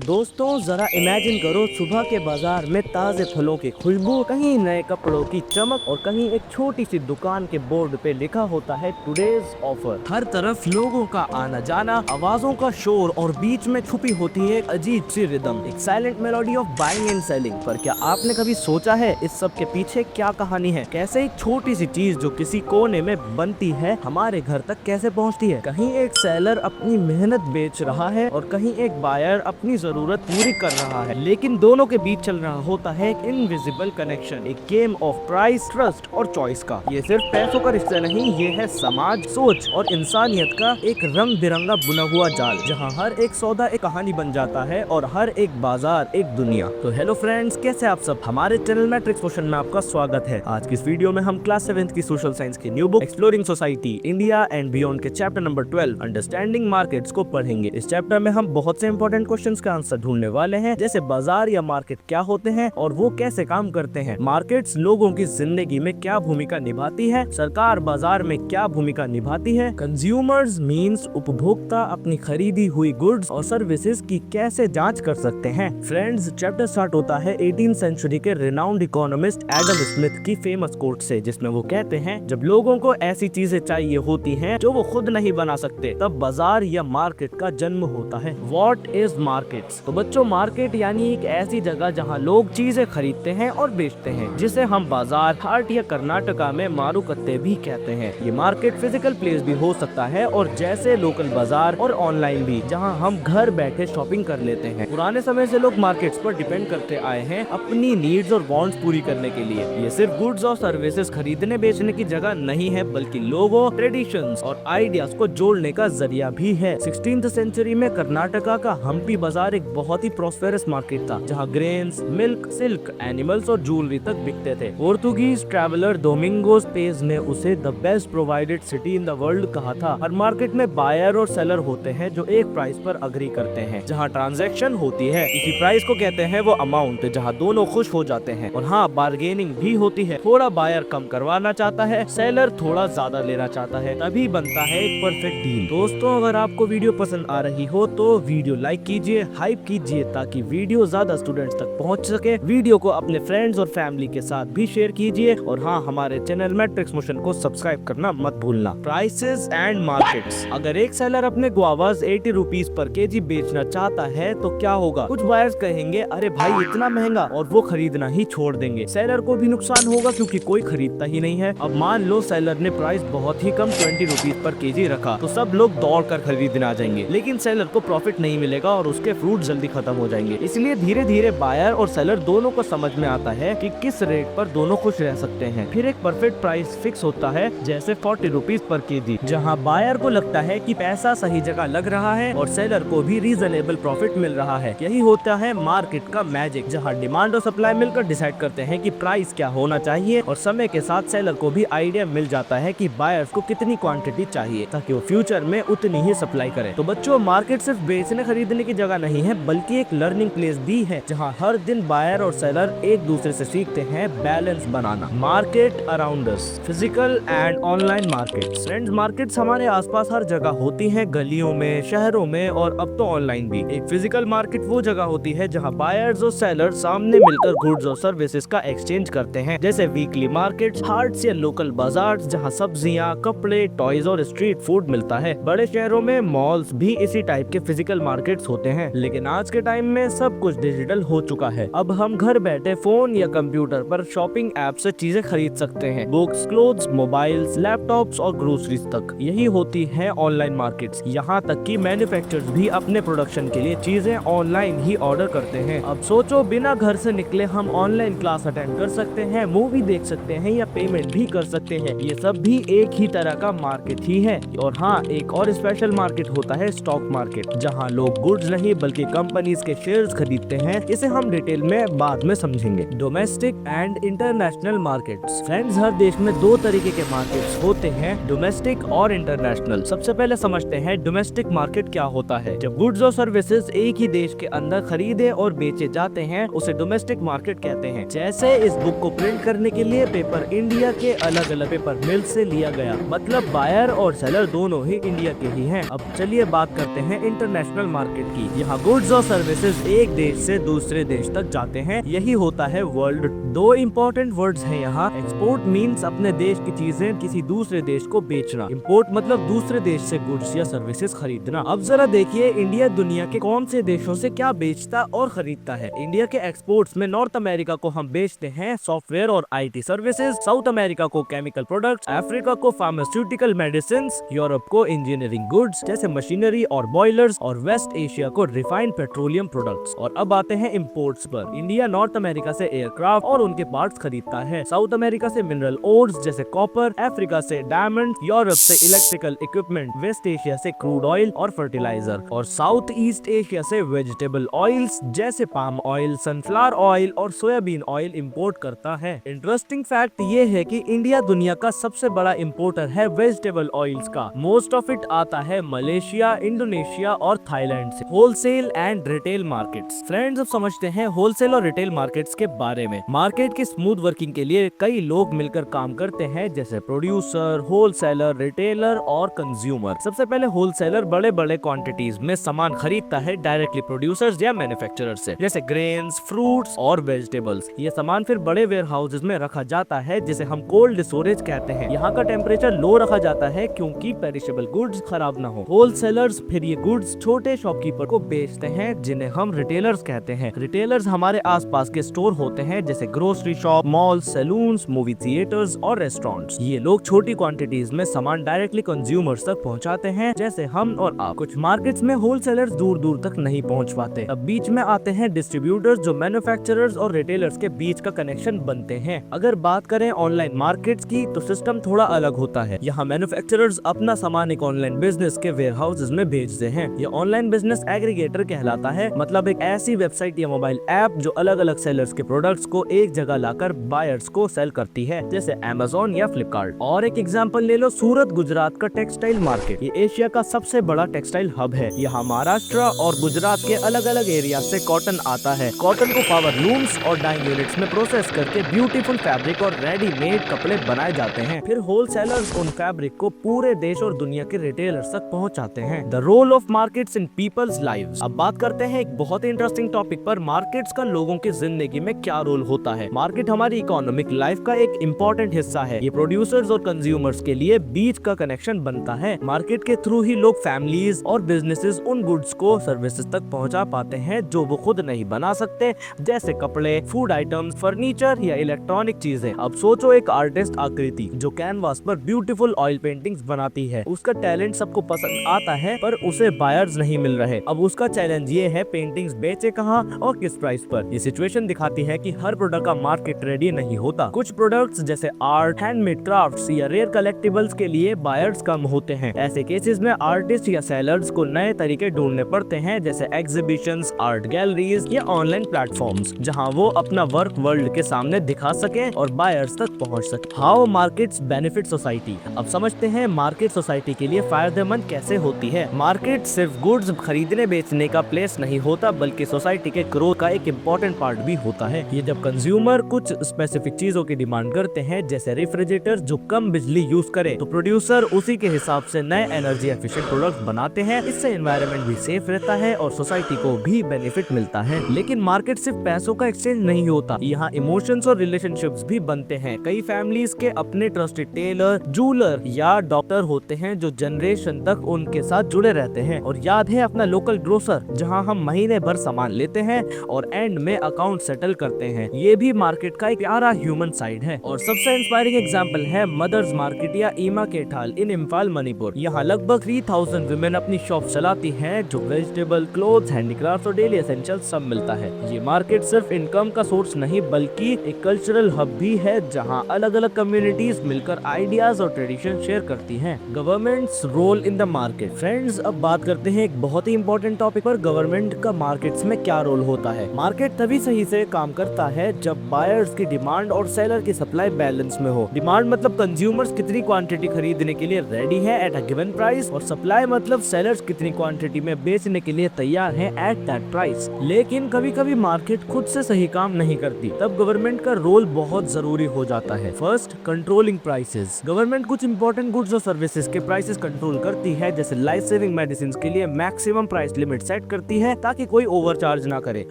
दोस्तों जरा इमेजिन करो, सुबह के बाजार में ताजे फलों की खुशबू, कहीं नए कपड़ों की चमक और कहीं एक छोटी सी दुकान के बोर्ड पे लिखा होता है टुडेज ऑफर। हर तरफ लोगों का आना जाना, आवाजों का शोर और बीच में छुपी होती है एक अजीब सी रिदम, एक silent melody of buying and selling. पर क्या आपने कभी सोचा है इस सब के पीछे क्या कहानी है? कैसे एक छोटी सी चीज जो किसी कोने में बनती है हमारे घर तक कैसे पहुंचती है? कहीं एक सेलर अपनी मेहनत बेच रहा है और कहीं एक बायर अपनी जरूरत पूरी कर रहा है, लेकिन दोनों के बीच चल रहा होता है एक इनविजिबल कनेक्शन, एक गेम ऑफ प्राइस, ट्रस्ट और चॉइस का। ये सिर्फ पैसों का रिश्ता नहीं, ये है समाज, सोच और इंसानियत का एक रंग बिरंगा बुना हुआ जाल, जहाँ हर एक सौदा एक कहानी बन जाता है और हर एक बाजार एक दुनिया। तो हेलो फ्रेंड्स, कैसे आप सब? हमारे चैनल मैट्रिक्स पोर्शन में आपका स्वागत है। आज की इस वीडियो में हम क्लास 7th की सोशल साइंस की new book exploring society India and beyond के चैप्टर नंबर 12 अंडरस्टैंडिंग मार्केट्स को पढ़ेंगे। इस चैप्टर में हम बहुत से इंपॉर्टेंट क्वेश्चंस का आंसर ढूंढने वाले हैं, जैसे बाजार या मार्केट क्या होते हैं और वो कैसे काम करते हैं, मार्केट्स लोगों की जिंदगी में क्या भूमिका निभाती है, सरकार बाजार में क्या भूमिका निभाती है, कंज्यूमर्स मींस उपभोक्ता अपनी खरीदी हुई गुड्स और सर्विसेज की कैसे जांच कर सकते हैं। फ्रेंड्स, चैप्टर स्टार्ट होता है 18th सेंचुरी के रिनाउंड इकोनॉमिस्ट एडम स्मिथ की फेमस कोट से, जिसमें वो कहते हैं जब लोगों को ऐसी चीजें चाहिए होती हैं जो वो खुद नहीं बना सकते, तब बाजार या मार्केट का जन्म होता है। What is markets? तो बच्चों, मार्केट यानी एक ऐसी जगह जहां लोग चीजें खरीदते हैं और बेचते हैं, जिसे हम बाजार, हाट या कर्नाटका में मारुकत्ते भी कहते हैं। ये मार्केट फिजिकल प्लेस भी हो सकता है और जैसे लोकल बाजार और ऑनलाइन भी, जहां हम घर बैठे शॉपिंग कर लेते हैं। पुराने समय से लोग मार्केट्स पर डिपेंड करते आए हैं अपनी नीड्स और वांट्स पूरी करने के लिए। ये सिर्फ गुड्स और सर्विसेज खरीदने बेचने की जगह नहीं है, बल्कि लोगों, ट्रेडिशंस और आइडियाज को जोड़ने का जरिया भी है। 16th सेंचुरी में कर्नाटका का हम्पी बाजार एक बहुत ही प्रॉस्पेरस मार्केट था, जहां ग्रेन्स, मिल्क, सिल्क, एनिमल्स और ज्वेलरी तक बिकते थे। पोर्तुगीज ट्रैवलर डोमिंगोस पेज ने उसे the best provided city in the world कहा था। हर मार्केट में बायर और सेलर होते हैं जो एक प्राइस पर अग्री करते हैं, जहां ट्रांजैक्शन होती है। इसी प्राइस को कहते हैं वो अमाउंट, जहां दोनों खुश हो जाते हैं। और हाँ, बार्गेनिंग भी होती है। थोड़ा बायर कम करवाना चाहता है, सेलर थोड़ा ज्यादा लेना चाहता है, तभी बनता है एक परफेक्ट डील। दोस्तों, अगर आपको वीडियो पसंद आ रही हो तो वीडियो लाइक कीजिए, हाइप कीजिए, ताकि वीडियो ज्यादा स्टूडेंट्स तक पहुंच सके। वीडियो को अपने फ्रेंड्स और फैमिली के साथ भी शेयर कीजिए और हाँ, हमारे चैनल मैट्रिक्स मोशन को सब्सक्राइब करना मत भूलना। Prices and markets. अगर एक सेलर अपने गुआवाज 80 रुपीज पर केजी बेचना चाहता है तो क्या होगा? कुछ बायर्स कहेंगे अरे भाई इतना महंगा, और वो खरीदना ही छोड़ देंगे। सेलर को भी नुकसान होगा क्योंकि कोई खरीदता ही नहीं है। अब मान लो सेलर ने प्राइस बहुत ही कम 20 रुपीज पर केजी रखा, तो सब लोग दौड़ कर खरीदने आ जाएंगे, लेकिन सेलर को प्रॉफिट नहीं मिलेगा और उसके फ्रूट जल्दी खत्म हो जाएंगे। इसलिए धीरे धीरे बायर और सेलर दोनों को समझ में आता है कि किस रेट पर दोनों खुश रह सकते हैं। फिर एक परफेक्ट प्राइस फिक्स होता है, जैसे 40 रुपीज पर केजी, जहां बायर को लगता है कि पैसा सही जगह लग रहा है और सेलर को भी रीजनेबल प्रॉफिट मिल रहा है। यही होता है मार्केट का मैजिक, जहां डिमांड और सप्लाई मिलकर डिसाइड करते हैं कि प्राइस क्या होना चाहिए, और समय के साथ सेलर को भी आइडिया मिल जाता है कि बायर्स को कितनी क्वांटिटी चाहिए ताकि वो फ्यूचर में उतनी ही सप्लाई करे। तो बच्चों, मार्केट सिर्फ बेचने खरीदने की जगह नहीं है, बल्कि एक लर्निंग प्लेस भी है, जहां हर दिन बायर और सेलर एक दूसरे से सीखते हैं balance banana. Market around us, physical and online markets. Friends, markets हमारे आसपास हर जगह होती हैं, गलियों में, शहरों में और अब तो ऑनलाइन भी। एक फिजिकल मार्केट वो जगह होती है जहां बायर्स और सेलर सामने मिलकर गुड्स और सर्विसेज का एक्सचेंज करते हैं, जैसे वीकली मार्केट्स, हाट्स या लोकल बाजार, जहां सब्जियां, कपड़े, टॉयज और स्ट्रीट फूड मिलता है। बड़े शहरों में मॉल्स भी इसी टाइप के फिजिकल मार्केट्स होते हैं, लेकिन आज के टाइम में सब कुछ डिजिटल हो चुका है। अब हम घर बैठे फोन या कंप्यूटर पर शॉपिंग ऐप से चीजें खरीद सकते हैं, बुक्स, क्लोथ्स, मोबाइल्स, लैपटॉप्स और ग्रोसरीज तक। यही होती है ऑनलाइन मार्केट्स। यहाँ तक कि मैन्युफैक्चरर्स भी अपने प्रोडक्शन के लिए चीजें ऑनलाइन ही ऑर्डर करते हैं। अब सोचो, बिना घर से निकले हम ऑनलाइन क्लास अटेंड कर सकते हैं, मूवी देख सकते हैं या पेमेंट भी कर सकते हैं। ये सब भी एक ही तरह का मार्केट ही है। और हाँ, एक और स्पेशल मार्केट होता है स्टॉक मार्केट, जहाँ लोग गुड्स नहीं बल्कि कंपनीज के शेयर्स खरीदते हैं। इसे हम डिटेल में बाद में समझेंगे। Domestic and international markets. Friends, हर देश में दो तरीके के मार्केट्स होते हैं, डोमेस्टिक और इंटरनेशनल। सबसे पहले समझते हैं डोमेस्टिक मार्केट क्या होता है। जब गुड्स और सर्विसेज एक ही देश के अंदर खरीदे और बेचे जाते हैं, उसे डोमेस्टिक मार्केट कहते हैं। जैसे इस बुक को प्रिंट करने के लिए पेपर इंडिया के अलग अलग पेपर मिल से लिया गया, मतलब बायर और सेलर दोनों ही इंडिया के ही हैं। अब चलिए बात करते हैं इंटरनेशनल मार्केट की। यहाँ गुड्स गुड्स और सर्विसेज एक देश से दूसरे देश तक जाते हैं, यही होता है वर्ल्ड। दो इम्पोर्टेंट वर्ड्स हैं यहाँ। एक्सपोर्ट मीन्स अपने देश की चीजें किसी दूसरे देश को बेचना। इम्पोर्ट मतलब दूसरे देश से गुड्स या सर्विसेज खरीदना। अब जरा देखिए इंडिया दुनिया के कौन से देशों से क्या बेचता और खरीदता है। इंडिया के एक्सपोर्ट्स में नॉर्थ अमेरिका को हम बेचते हैं सॉफ्टवेयर और IT सर्विसेज, साउथ अमेरिका को केमिकल प्रोडक्ट्स, अफ्रीका को फार्मास्यूटिकल मेडिसिन, यूरोप को इंजीनियरिंग गुड्स जैसे मशीनरी और बॉयलर्स, और वेस्ट एशिया को रिफाइंड पेट्रोलियम प्रोडक्ट्स। और अब आते हैं इम्पोर्ट्स पर। इंडिया नॉर्थ अमेरिका से एयरक्राफ्ट और उनके पार्ट्स खरीदता है, साउथ अमेरिका से मिनरल ओर्स जैसे कॉपर, अफ्रीका से डायमंड, यूरोप से इलेक्ट्रिकल इक्विपमेंट, वेस्ट एशिया से क्रूड ऑयल और फर्टिलाइजर, और साउथ ईस्ट एशिया से वेजिटेबल ऑयल्स जैसे पाम ऑयल, सनफ्लावर ऑयल और सोयाबीन ऑयल इंपोर्ट करता है। इंटरेस्टिंग फैक्ट ये है कि इंडिया दुनिया का सबसे बड़ा इंपोर्टर है वेजिटेबल ऑयल्स का। मोस्ट ऑफ इट आता है मलेशिया, इंडोनेशिया और थाईलैंड से। Wholesale and retail markets. Friends, अब समझते हैं होलसेल और रिटेल मार्केट्स के बारे में। मार्केट की स्मूथ वर्किंग के लिए कई लोग मिलकर काम करते हैं जैसे प्रोड्यूसर, होलसेलर, रिटेलर और कंज्यूमर। सबसे पहले होलसेलर बड़े बड़े क्वांटिटीज में सामान खरीदता है डायरेक्टली प्रोड्यूसर्स या मैन्युफैक्चरर से, जैसे ग्रेन्स, फ्रूट्स और वेजिटेबल्स। ये सामान फिर बड़े वेयर हाउसेज में रखा जाता है जिसे हम कोल्ड स्टोरेज कहते हैं। यहाँ का टेम्परेचर लो रखा जाता है क्योंकि पेरिशेबल गुड्स खराब ना हो। होलसेलर्स फिर ये गुड्स छोटे शॉपकीपर को बेचते हैं जिन्हें हम रिटेलर्स कहते हैं। रिटेलर्स हमारे आसपास के स्टोर होते हैं जैसे grocery shop, mall, saloons, movie theatres और रेस्टोरेंट्स। ये लोग छोटी क्वांटिटीज में सामान डायरेक्टली कंज्यूमर्स तक पहुंचाते हैं जैसे हम और आप। कुछ मार्केट्स में होलसेलर्स दूर दूर तक नहीं पहुंच पाते। अब बीच में आते हैं डिस्ट्रीब्यूटर्स जो मैन्युफैक्चरर्स और रिटेलर्स के बीच का कनेक्शन बनते हैं। अगर बात करें ऑनलाइन मार्केट्स की तो सिस्टम थोड़ा अलग होता है। यहाँ मैन्युफैक्चरर्स अपना सामान एक ऑनलाइन बिजनेस के वेयर हाउसेज में भेजते हैं। ये ऑनलाइन बिजनेस एग्रीगेटर कहलाता है, मतलब एक ऐसी वेबसाइट या मोबाइल ऐप जो अलग अलग सेलर्स के प्रोडक्ट्स को एक जगह लाकर बायर्स को सेल करती है, जैसे अमेज़न या फ्लिपकार्ट। और एक एग्जांपल ले लो सूरत गुजरात का टेक्सटाइल मार्केट। ये एशिया का सबसे बड़ा टेक्सटाइल हब है। यहाँ महाराष्ट्र और गुजरात के अलग अलग एरिया से कॉटन आता है। कॉटन को पावर लूम्स और डाइंग यूनिट्स में प्रोसेस करके ब्यूटीफुल फैब्रिक और रेडीमेड कपड़े बनाए जाते हैं। फिर होलसेलर्स उन फैब्रिक को पूरे देश और दुनिया के रिटेलर्स तक पहुंचाते हैं। The role of markets in peoples lives. अब बात करते हैं एक बहुत ही इंटरेस्टिंग टॉपिक पर, मार्केट्स का लोगों की जिंदगी में क्या रोल होता है। मार्केट हमारी इकोनॉमिक लाइफ का एक इम्पोर्टेंट हिस्सा है। ये प्रोड्यूसर्स और कंज्यूमर्स के लिए बीच का कनेक्शन बनता है। मार्केट के थ्रू ही लोग, फैमिलीज और बिजनेसेस उन गुड्स को सर्विसेज तक पहुंचा पाते हैं जो वो खुद नहीं बना सकते, जैसे कपड़े, फूड आइटम्स, फर्नीचर या इलेक्ट्रॉनिक चीजें। अब सोचो एक आर्टिस्ट आकृति जो कैनवास पर ब्यूटीफुल ऑयल पेंटिंग्स बनाती है। उसका टैलेंट सबको पसंद आता है पर उसे बायर्स नहीं मिल रहे। अब उसका चैलेंज ये है पेंटिंग्स बेचे कहाँ और किस प्राइस पर। ये सिचुएशन दिखाती है कि हर प्रोडक्ट का मार्केट रेडी नहीं होता। कुछ प्रोडक्ट्स जैसे आर्ट, हैंडमेड क्राफ्ट्स या रेयर कलेक्टिबल्स के लिए बायर्स कम होते हैं। ऐसे केसेस में आर्टिस्ट या सेलर्स को नए तरीके ढूंढने पड़ते हैं जैसे एग्जीबिशंस, आर्ट गैलरीज या ऑनलाइन प्लेटफॉर्म्स जहां वो अपना वर्क वर्ल्ड के सामने दिखा सके और बायर्स तक पहुंच सके। How markets benefit society. अब समझते हैं मार्केट सोसाइटी के लिए फायदेमंद कैसे होती है। मार्केट सिर्फ गुड्स खरीदने बेचने का प्लेस नहीं होता बल्कि सोसाइटी के ग्रोथ का एक इम्पोर्टेंट पार्ट भी होता है। ये जब कंज्यूमर कुछ स्पेसिफिक चीजों की डिमांड करते हैं जैसे रेफ्रिजरेटर जो कम बिजली यूज करे तो प्रोड्यूसर उसी के हिसाब से नए एनर्जी एफिशिएंट प्रोडक्ट बनाते हैं। इससे एनवायरनमेंट भी सेफ रहता है और सोसाइटी को भी बेनिफिट मिलता है। लेकिन मार्केट सिर्फ पैसों का एक्सचेंज नहीं होता, यहाँ इमोशंस और रिलेशनशिप्स भी बनते हैं। कई फैमिलीज के अपने ट्रस्टेड टेलर, जूलर या डॉक्टर होते हैं जो जनरेशन तक उनके साथ जुड़े रहते हैं। और याद है अपना लोकल ग्रोसर जहां हम महीने भर सामान लेते हैं और एंड में अकाउंट सेटल करते हैं। ये भी मार्केट का एक प्यारा ह्यूमन साइड है। और सबसे इंस्पायरिंग एग्जांपल है मदर्स मार्केट या ईमा केठाल इन इम्फाल मणिपुर। यहाँ लगभग 3000 वुमेन अपनी शॉप चलाती हैं जो वेजिटेबल, क्लोथ्स, हैंडीक्राफ्ट और डेली एसेंशियल्स सब मिलता है। ये मार्केट सिर्फ इनकम का सोर्स नहीं बल्कि एक कल्चरल हब भी है जहाँ अलग अलग कम्युनिटीज मिलकर आइडियाज और ट्रेडिशन शेयर करती हैं। Governments role in the market. Friends, अब बात करते हैं एक बहुत ही इंपॉर्टेंट टॉपिक पर, गवर्नमेंट का मार्केट्स में क्या रोल होता है। मार्केट तभी सही से काम करता है जब बायर्स की डिमांड और सेलर की सप्लाई बैलेंस में हो। डिमांड मतलब कंज्यूमर्स कितनी क्वांटिटी खरीदने के लिए रेडी है एट अ गिवन प्राइस, और सप्लाई मतलब सेलर्स कितनी क्वांटिटी में बेचने के लिए तैयार है एट दैट प्राइस। लेकिन कभी कभी मार्केट खुद से सही काम नहीं करती, तब गवर्नमेंट का रोल बहुत जरूरी हो जाता है। First, controlling prices. गवर्नमेंट कुछ इंपॉर्टेंट गुड्स और सर्विसेज के प्राइसेस कंट्रोल करती है, जैसे लाइफ सेविंग मेडिसिन के लिए maximum price limit set set करती है ताकि कोई ओवरचार्ज ना करे,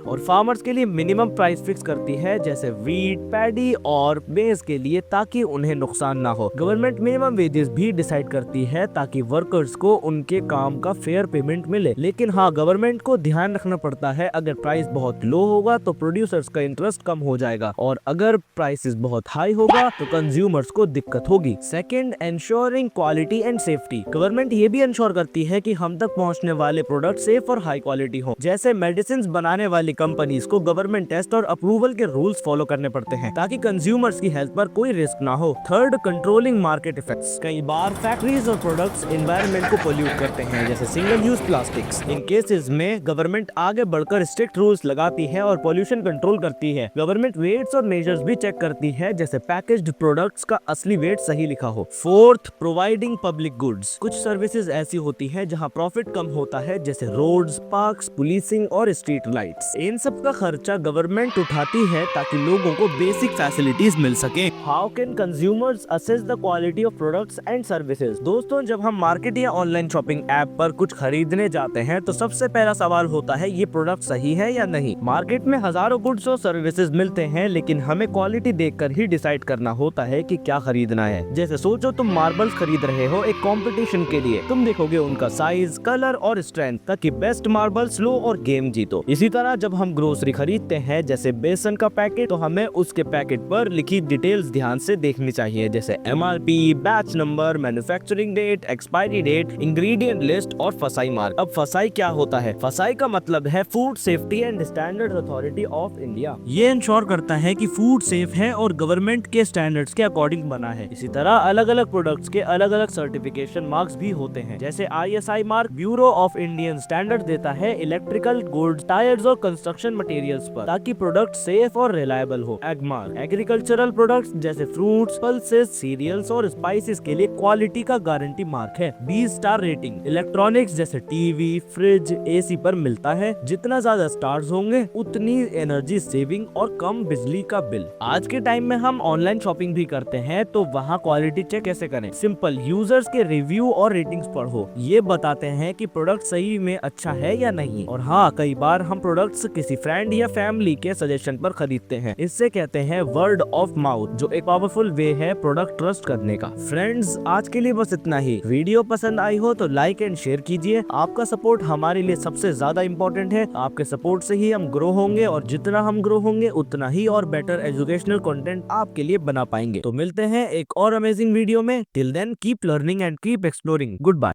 और फार्मर्स के लिए मिनिमम प्राइस फिक्स करती है जैसे वीट, पैडी और मेज के लिए, ताकि उन्हें नुकसान ना हो। गवर्नमेंट मिनिमम वेजेस भी डिसाइड करती है ताकि वर्कर्स को उनके काम का फेयर पेमेंट मिले। लेकिन हाँ, गवर्नमेंट को ध्यान रखना पड़ता है, अगर प्राइस बहुत लो होगा तो प्रोड्यूसर्स का इंटरेस्ट कम हो जाएगा, और अगर प्राइसेस बहुत हाई होगा तो कंज्यूमर्स को दिक्कत होगी। Second, ensuring quality and safety. Government ये भी इंश्योर करती है कि हम तक पहुंचने वाले प्रोडक्ट सेफ और हाई क्वालिटी हो। जैसे मेडिसिन बनाने वाली कंपनीज को गवर्नमेंट टेस्ट और अप्रूवल के रूल्स फॉलो करने पड़ते हैं ताकि कंज्यूमर्स की हेल्थ पर कोई रिस्क ना हो। Third, controlling market effects. कई बार फैक्ट्रीज और प्रोडक्ट्स एनवायरनमेंट को पोल्यूट करते हैं, जैसे सिंगल यूज प्लास्टिक्स। इन केसेस में गवर्नमेंट आगे बढ़कर स्ट्रिक्ट रूल्स लगाती है और पोल्यूशन कंट्रोल करती है। गवर्नमेंट वेट्स और मेजर्स भी चेक करती है, जैसे पैकेज्ड प्रोडक्ट्स का असली वेट सही लिखा हो। Fourth, providing public goods. कुछ सर्विसेज ऐसी होती है जहां प्रॉफिट कम होता है, जैसे रोड्स, पार्क्स, पुलिसिंग और स्ट्रीट लाइट्स। इन सब का खर्चा गवर्नमेंट उठाती है ताकि लोगों को बेसिक फैसिलिटीज मिल सके। How can consumers assess the quality of products and services. दोस्तों, जब हम मार्केट या ऑनलाइन शॉपिंग ऐप पर कुछ खरीदने जाते हैं तो सबसे पहला सवाल होता है, ये प्रोडक्ट सही है या नहीं। मार्केट में हजारों गुड्स और सर्विसेज मिलते हैं, लेकिन हमें क्वालिटी देखकर ही डिसाइड करना होता है कि क्या खरीदना है। जैसे सोचो तुम मार्बल्स खरीद रहे हो एक कंपटीशन के लिए, तुम देखोगे उनका साइज, कलर और स्ट्रेंथ, ताकि बेस्ट मार्बल्स लो और गेम जीतो। इसी तरह जब हम ग्रोसरी खरीदते हैं, जैसे बेसन का पैकेट, तो हमें उसके पैकेट पर लिखी डिटेल्स ध्यान से देखनी चाहिए, जैसे MRP, batch number, manufacturing date, expiry date, ingredient list और फसाई मार्क। अब फसाई क्या होता है? फसाई का मतलब है food safety and standard authority of India. ये इंश्योर करता है कि फूड सेफ है और गवर्नमेंट के स्टैंडर्ड्स के अकॉर्डिंग बना है। इसी तरह अलग अलग प्रोडक्ट्स के अलग अलग सर्टिफिकेशन मार्क्स भी होते हैं, जैसे ISI mark bureau of Indian standard देता है इलेक्ट्रिकल गुड्स, टायर्स और कंस्ट्रक्शन मटेरियल्स पर, ताकि प्रोडक्ट सेफ और रिलायबल हो। एग मार्क एग्रीकल्चरल प्रोडक्ट्स जैसे फ्रूट्स, पल्सेस, सीरियल्स और स्पाइसेस के लिए क्वालिटी का गारंटी मार्क है। 20 स्टार रेटिंग इलेक्ट्रॉनिक्स जैसे टीवी, फ्रिज, AC पर मिलता है। जितना ज्यादा स्टार्स होंगे उतनी एनर्जी सेविंग और कम बिजली का बिल। आज के टाइम में हम ऑनलाइन शॉपिंग भी करते हैं, तो वहाँ क्वालिटी चेक कैसे करें? सिंपल, यूजर्स के रिव्यू और रेटिंग्स पढ़ो, ये बताते हैं कि प्रोडक्ट सही में अच्छा है या नहीं। और हाँ, कई बार हम प्रोडक्ट्स किसी फ्रेंड या फैमिली के सजेशन पर खरीदते हैं, इससे कहते हैं वर्ड ऑफ माउथ, जो एक पावरफुल वे है प्रोडक्ट ट्रस्ट करने का। फ्रेंड्स, आज के लिए बस इतना ही। वीडियो पसंद आई हो तो लाइक एंड शेयर कीजिए। आपका सपोर्ट हमारे लिए सबसे ज्यादा इम्पोर्टेंट है। आपके सपोर्ट से ही हम ग्रो होंगे, और जितना हम ग्रो होंगे उतना ही और बेटर एजुकेशनल कंटेंट आपके लिए बना पाएंगे। तो मिलते हैं एक और अमेजिंग वीडियो में। Till then keep learning and keep exploring. Good bye.